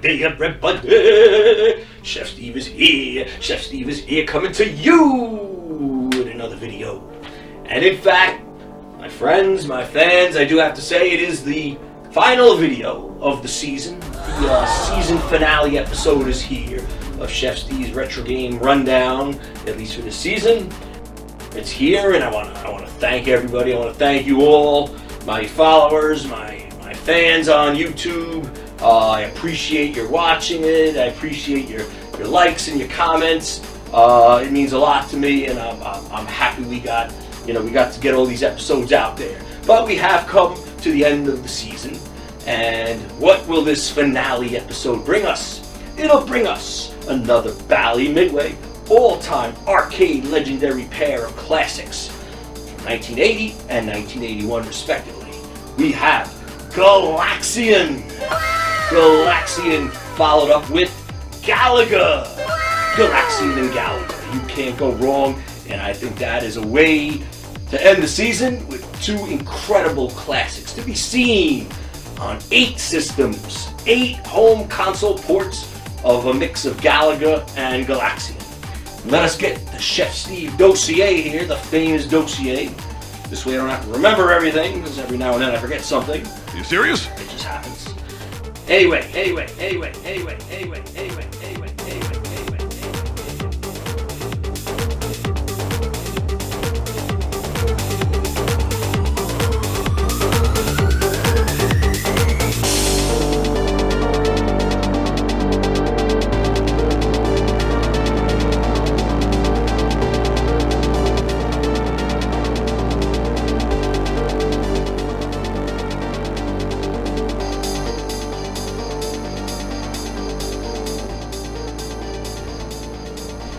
everybody! Chef Steve is here. Chef Steve is here coming to you in another video. And in fact, my friends, my fans, I do have to say it is the final video of the season. The season finale episode is here of Chef Steve's Retro Game Rundown, at least for this season. It's here, and I want to thank everybody. I want to thank you all, my followers, my fans on YouTube. I appreciate your watching it. I appreciate your likes and your comments. It means a lot to me, and I'm happy we got to get all these episodes out there. But we have come to the end of the season, and what will this finale episode bring us? It'll bring us another Bally Midway all-time arcade legendary pair of classics from 1980 and 1981 respectively. We have Galaxian followed up with Galaga. Galaxian and Galaga. You can't go wrong, and I think that is a way to end the season with two incredible classics to be seen on 8 systems, 8 home console ports of a mix of Galaga and Galaxian. Let us get the Chef Steve dossier here, the famous dossier. This way I don't have to remember everything, because every now and then I forget something. Are you serious? It just happens. Anyway.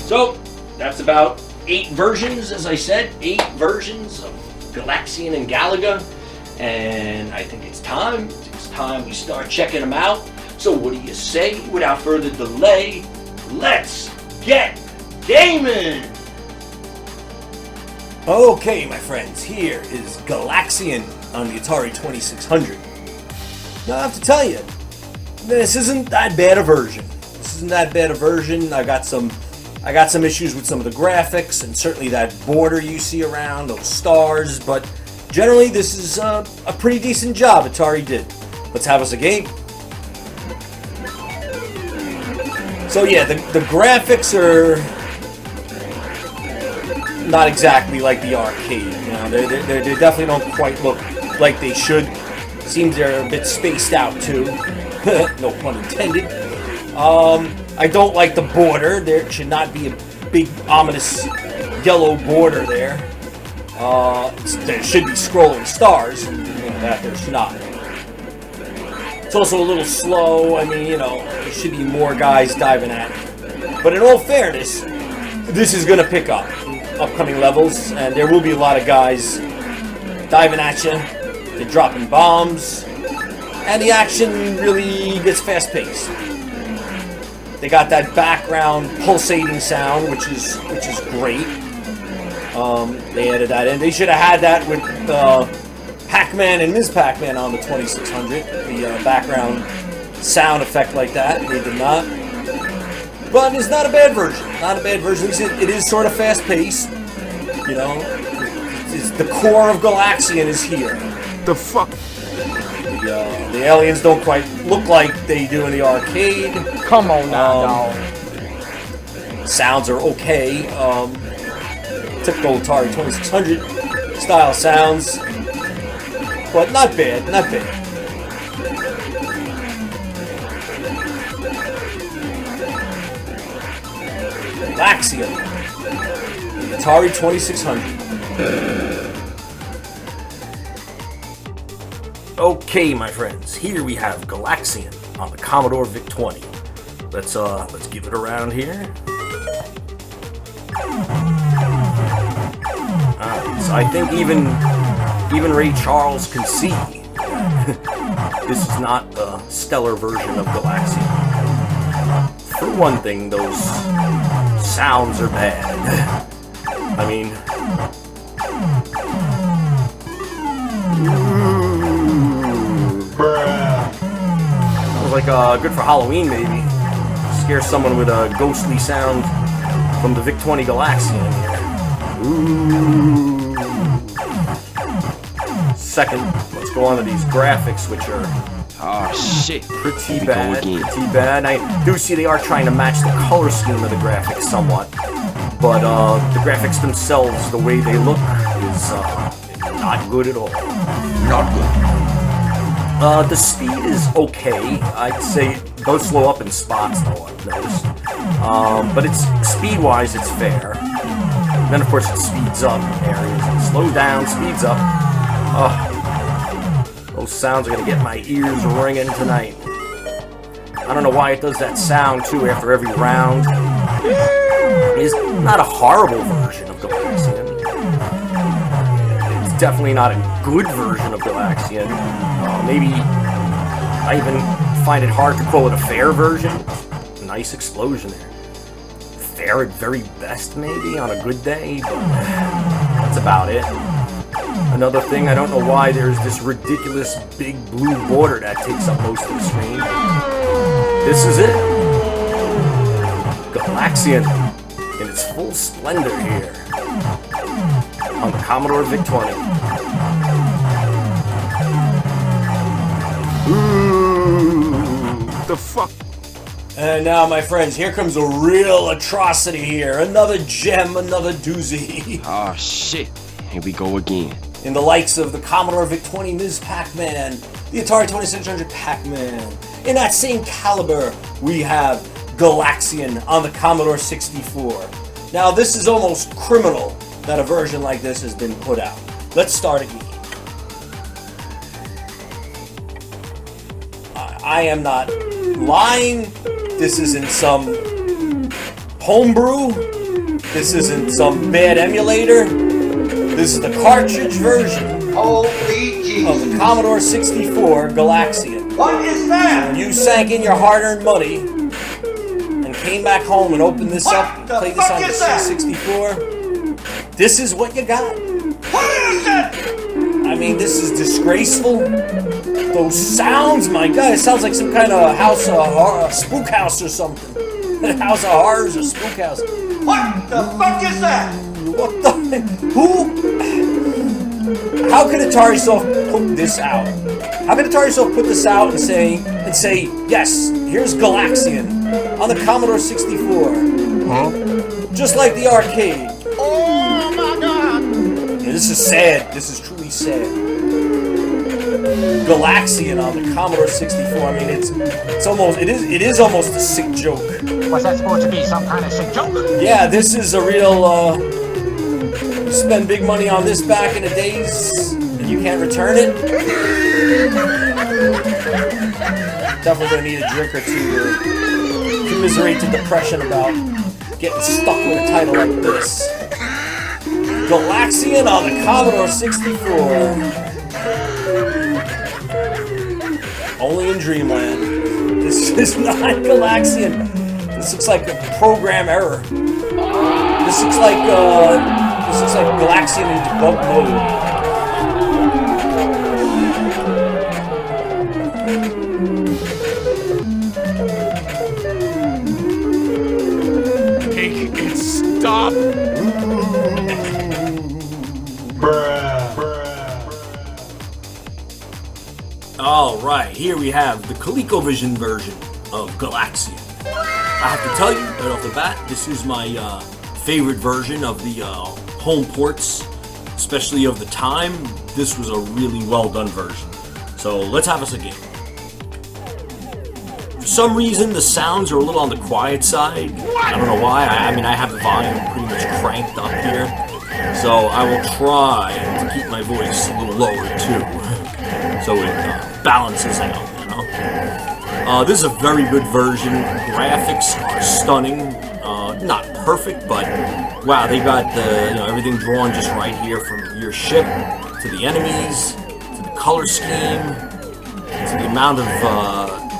So, that's about 8 versions, as I said, 8 versions of Galaxian and Galaga, and I think it's time we start checking them out. So what do you say, without further delay, let's get gaming! Okay, my friends, here is Galaxian on the Atari 2600. Now I have to tell you, this isn't that bad a version. I got some issues with some of the graphics, and certainly that border you see around, those stars, but generally this is a pretty decent job Atari did. Let's have us a game. So yeah, the graphics are not exactly like the arcade. You know, they definitely don't quite look like they should. Seems they're a bit spaced out too. No pun intended. I don't like the border. There should not be a big, ominous yellow border there. There should be scrolling stars, and that there's not. It's also a little slow. I mean, there should be more guys diving at it. But in all fairness, this is going to pick up in upcoming levels, and there will be a lot of guys diving at you. They're dropping bombs, and the action really gets fast-paced. They got that background pulsating sound, which is great. They added that in. They should have had that with Pac-Man and Ms. Pac-Man on the 2600. The background sound effect like that. They did not. But it's not a bad version. It is sort of fast-paced. The core of Galaxian is here. The fuck? The aliens don't quite look like they do in the arcade. Come on now, dog. Sounds are okay. Typical Atari 2600 style sounds, but not bad. Galaxian, the Atari 2600. Okay, my friends, here we have Galaxian on the Commodore Vic-20. Let's give it around here. So I think even Ray Charles can see this is not a stellar version of Galaxian. For one thing, those sounds are bad. I mean, Sounds like good for Halloween, maybe. Scare someone with a ghostly sound from the Vic-20 Galaxian here. Ooh. Second, let's go on to these graphics, which are shit. Pretty bad. I do see they are trying to match the color scheme of the graphics somewhat, but the graphics themselves, the way they look, is not good at all. Not good. The speed is okay. I'd say it does slow up in spots, though, I've noticed. But it's speed-wise, it's fair. And then, of course, it speeds up in areas. It slows down, speeds up. Oh, those sounds are gonna get my ears ringing tonight. I don't know why it does that sound, too, after every round. It's not a horrible version of Galaxian. It's definitely not a good version of Galaxian. Maybe I even find it hard to call it a fair version. Nice explosion there. Fair at very best, maybe, on a good day, but that's about it. Another thing, I don't know why there's this ridiculous big blue border that takes up most of the screen. This is it. Galaxian in its full splendor here on the Commodore Vic-20. Ooh, the fuck? And now, my friends, here comes a real atrocity here. Another gem, another doozy. Shit. Here we go again. In the likes of the Commodore Vic-20 Ms. Pac-Man, the Atari 2600 Pac-Man. In that same caliber, we have Galaxian on the Commodore 64. Now, this is almost criminal that a version like this has been put out. Let's start again. I am not lying. This isn't some homebrew. This isn't some bad emulator. This is the cartridge version of the Commodore 64 Galaxian. What is that? When you sank in your hard-earned money and came back home and opened this up and played this on your C64, this is what you got. What is it? I mean, this is disgraceful. Those sounds, my God, it sounds like some kind of house of horror, spook house or something. House of horrors or spook house. What the fuck is that? What the? Who? How can Atari Soft put this out? How can Atari Soft put this out and say, yes, here's Galaxian on the Commodore 64? Huh? Just like the arcade. Oh my God! Yeah, this is sad. This is truly sad. Galaxian on the Commodore 64. I mean, it is almost a sick joke. Was that supposed to be some kind of sick joke? Yeah, this is a real, you spend big money on this back in the days, and you can't return it. Definitely gonna need a drink or two to commiserate the depression about getting stuck with a title like this. Galaxian on the Commodore 64. Only in Dreamland. This is not Galaxian. This looks like a program error. This looks like Galaxian in debug mode. Make it stop. Alright, here we have the Colecovision version of Galaxian. I have to tell you, right off the bat, this is my favorite version of the home ports, especially of the time. This was a really well done version. So let's have us a game. For some reason, the sounds are a little on the quiet side. I don't know why. I mean, I have the volume pretty much cranked up here. So I will try to keep my voice a little lower too, so it balances out, you know? This is a very good version. Graphics are stunning. Not perfect, but wow, they got everything drawn just right here from your ship to the enemies, to the color scheme, to the amount of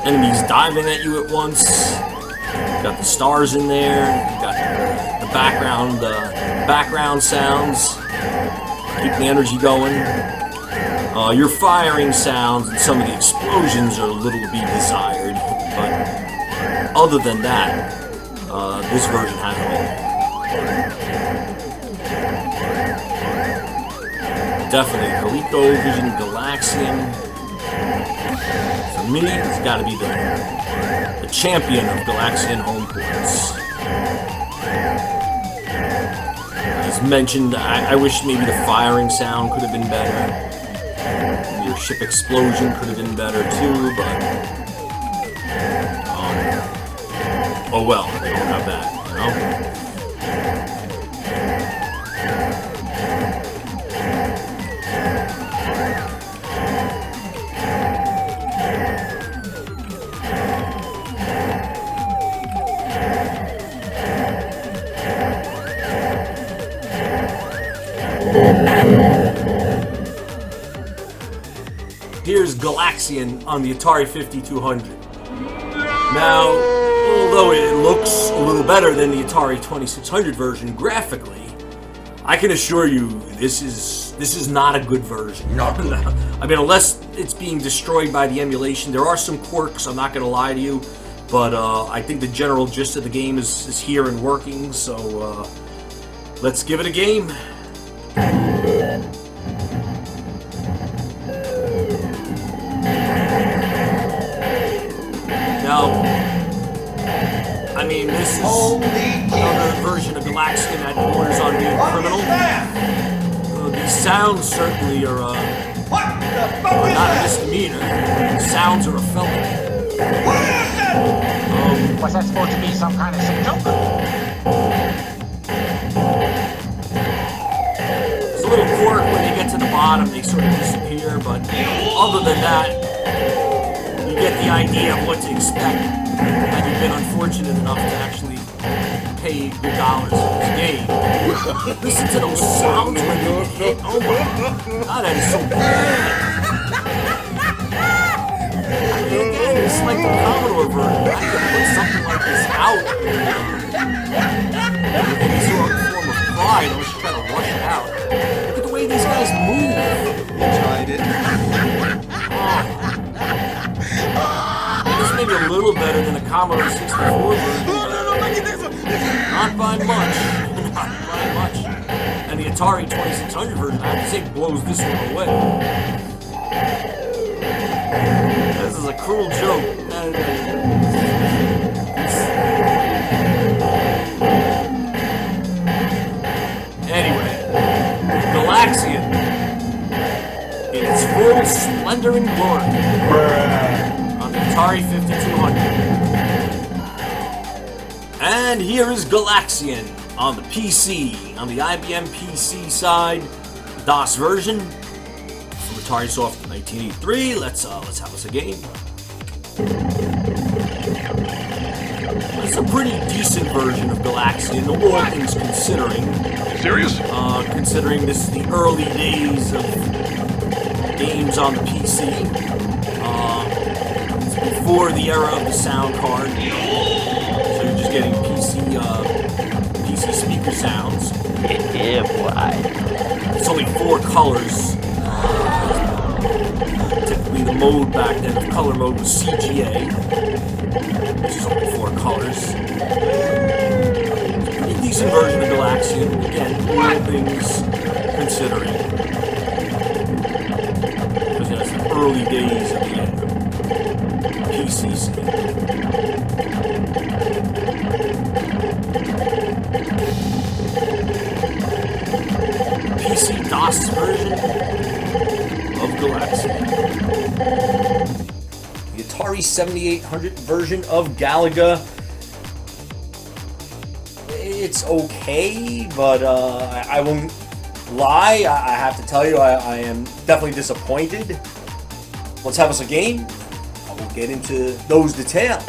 enemies diving at you at once. You got the stars in there. You got the background sounds. Keep the energy going. Your firing sounds and some of the explosions are a little to be desired. other than that, this version has it all. Definitely Colecovision Galaxian. For me, it's got to be the champion of Galaxian home ports. As mentioned, I wish maybe the firing sound could have been better. Your ship explosion could have been better too, but oh well, they don't have that, you know? Here's Galaxian on the Atari 5200. Now, although it looks a little better than the Atari 2600 version graphically, I can assure you this is not a good version. Not good. I mean, unless it's being destroyed by the emulation, there are some quirks, I'm not going to lie to you, but I think the general gist of the game is here and working, so let's give it a game. Now, I mean, this is another version of Galaxian that borders on being criminal. These sounds certainly are What the fuck is not a that? misdemeanor. The sounds are a felony. What is that? Was that supposed to be some kind of sick joke? It's a little quirk when they get to the bottom, they sort of disappear, but other than that, you get the idea of what to expect. Had you been unfortunate enough to actually pay good dollars for this game. Listen to those sounds when they get hit. Oh my god, that is so bad. I mean, again, it's like the Commodore version. I could put something like this out with any sort of form of pride. I was just trying to rush it out. Look at the way these guys move. Tried it. This may be a little better than a Commodore 64 version. Not by much. Not by much. And the Atari 2600 version, I have to say, blows this one away. This is a cruel joke. Anyway, Galaxian, in its full splendor and glory, on the Atari 5200. And here is Galaxian on the PC, on the IBM PC side, DOS version from Atari Soft in 1983. Let's have us a game. It's a pretty decent version of Galaxian, all things considering. Serious? Considering this is the early days of games on the PC. It's before the era of the sound card. So you're just getting PC speaker sounds. Yeah, boy. It's only 4 colors. Typically the mode back then, the color mode was CGA, which is only 4 colors. Pretty decent version of Galaxian, again, all things considering. Because it's the early days of the PC scene. PC DOS version of Galaxian. The Atari 7800 version of Galaga. It's okay, but I won't lie. I have to tell you, I am definitely disappointed. Let's have us a game. I will get into those details.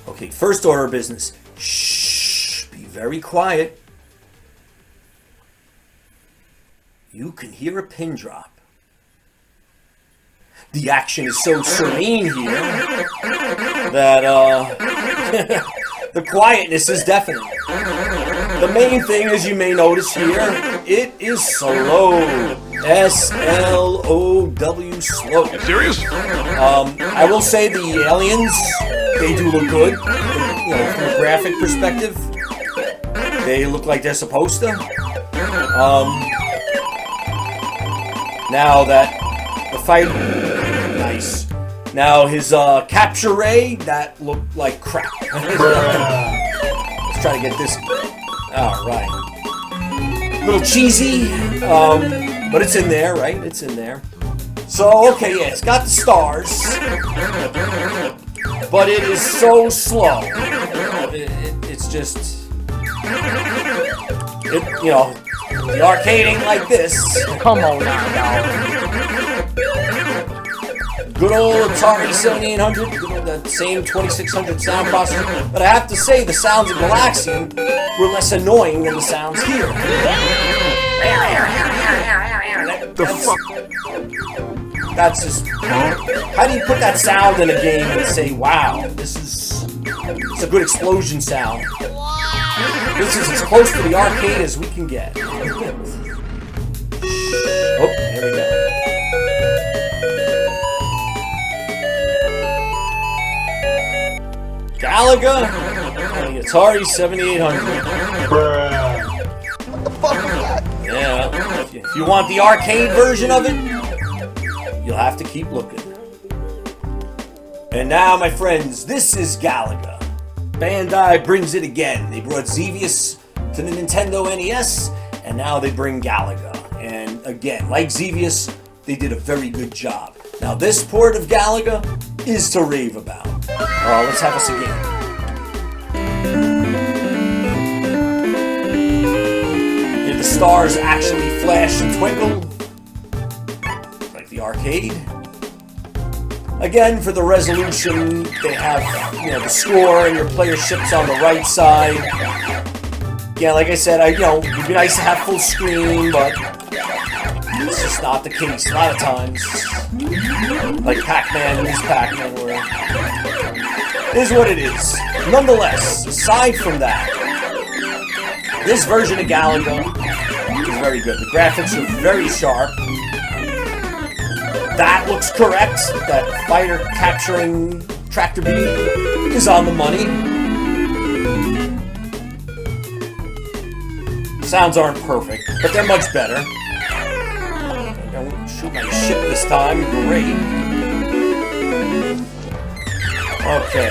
Okay, first order of business. Shh, be very quiet. You can hear a pin drop. The action is so serene here that the quietness is deafening. The main thing, as you may notice here, it is slow. SLOW slow. Serious? I will say the aliens, they do look good. You know, from a graphic perspective, they look like they're supposed to. Now that the fight, nice. Now his capture ray, that looked like crap. Let's try to get this. All right. A little cheesy, but it's in there, right? It's in there. So, okay, yeah, it's got the stars, but it is so slow. It's just, you know, the arcade ain't like this. Come on now, dog. Good old Atari 7800, good old, that same 2600 sound processor. But I have to say, the sounds of Galaxian were less annoying than the sounds here. The fuck? That's just. How do you put that sound in a game and say, wow, it's a good explosion sound? This is as close to the arcade as we can get. Oh, there we go. Galaga on the Atari 7800. What the fuck is that? Yeah, if you want the arcade version of it, you'll have to keep looking. And now, my friends, this is Galaga. Bandai brings it again. They brought Xevious to the Nintendo NES, and now they bring Galaga. And again, like Xevious, they did a very good job. Now, this port of Galaga is to rave about. Let's have us a game. Here the stars actually flash and twinkle, like the arcade. Again, for the resolution, they have, you know, the score and your player ships on the right side. Yeah, like I said, it would be nice to have full screen, but it's just not the case a lot of times. Like Pac-Man is Pac-Man, where it is what it is. Nonetheless, aside from that, this version of Galaga is very good. The graphics are very sharp. That looks correct. That fighter capturing tractor beam is on the money. Sounds aren't perfect, but they're much better. Don't shoot my ship this time. Great. Okay.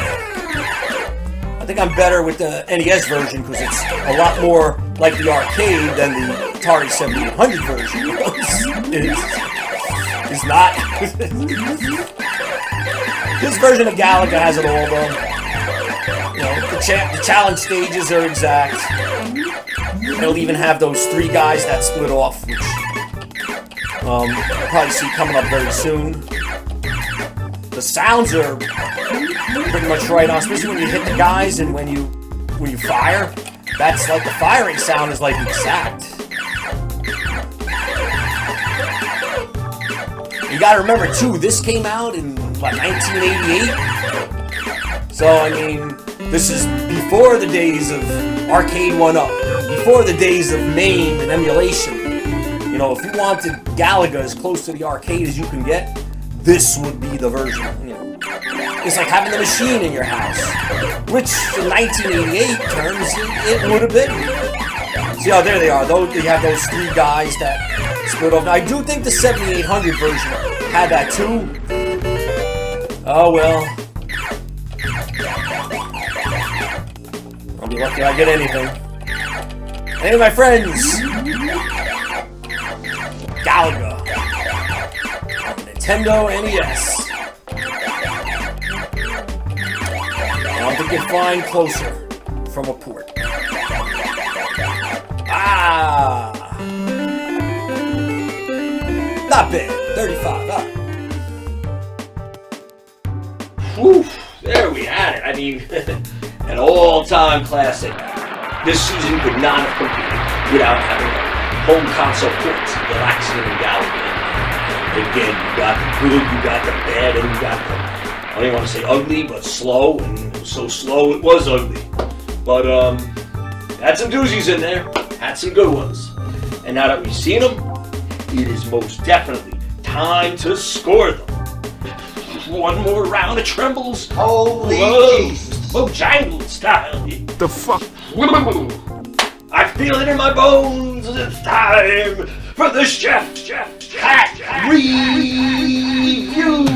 I think I'm better with the NES version because it's a lot more like the arcade than the Atari 7800 version is not. This version of Galaga has it all, though. You know, the challenge stages are exact. They'll even have those 3 guys that split off, which you'll probably see coming up very soon. The sounds are pretty much right on, especially when you hit the guys and when you fire. That's like the firing sound is like exact. You gotta remember too, this came out in what, 1988? So I mean, this is before the days of Arcade 1-Up, before the days of MAME and emulation. You know, if you wanted Galaga as close to the arcade as you can get, this would be the version. You know, it's like having the machine in your house, which in 1988 terms it would have been. See, oh, there they are. You have those 3 guys that split off. Now, I do think the 7800 version had that too. Oh well. I'll be lucky if I get anything. Anyway, my friends, Galaga on Nintendo NES. I don't think you're flying closer from a port. Ah! Not bad. 35. Ah. Whew, there we had it. I mean, an all-time classic. This season could not have completed without having a home console port, Galaxian And Galaga. Again, you got the good, you got the bad, and you got the, I don't even want to say ugly, but slow, and it was so slow it was ugly. But, had some doozies in there, had some good ones. And now that we've seen them, it is most definitely time to score them. One more round of trembles. Holy Whoa, Jesus. Bojangle style. The fuck? I feel it in my bones. It's time for the Chef Hat Review.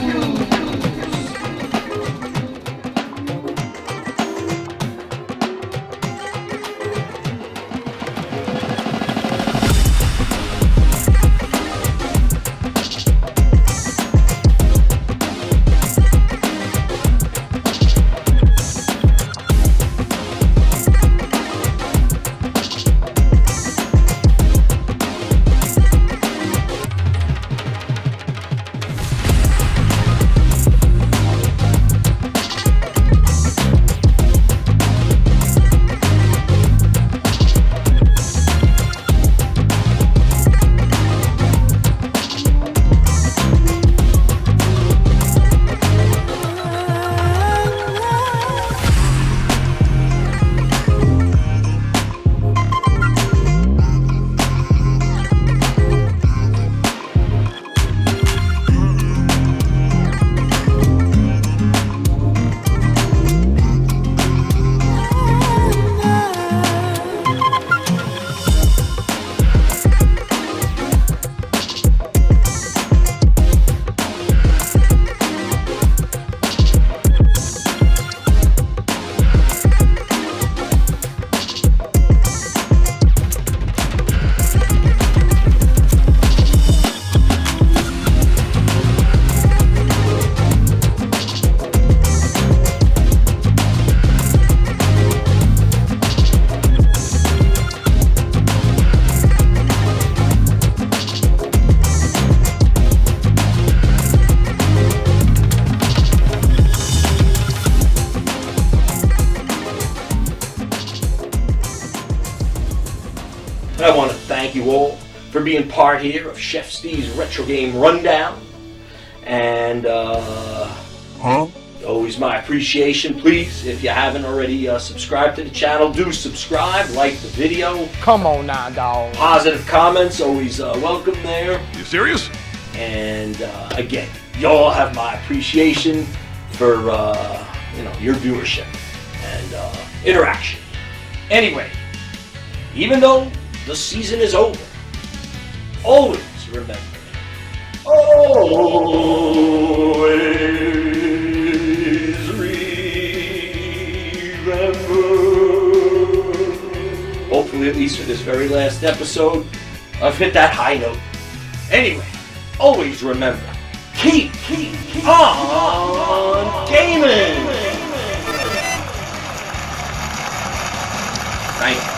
I want to thank you all for being part here of Chef Steve's Retro Game Rundown. And, always my appreciation. Please, if you haven't already subscribed to the channel, do subscribe, like the video. Come on now, dog. Positive comments, always welcome there. You serious? And, again, y'all have my appreciation for, your viewership and interaction. Anyway, even though the season is over, always remember. Always remember. Hopefully, at least for this very last episode, I've hit that high note. Anyway, always remember. Keep on gaming. Thank you.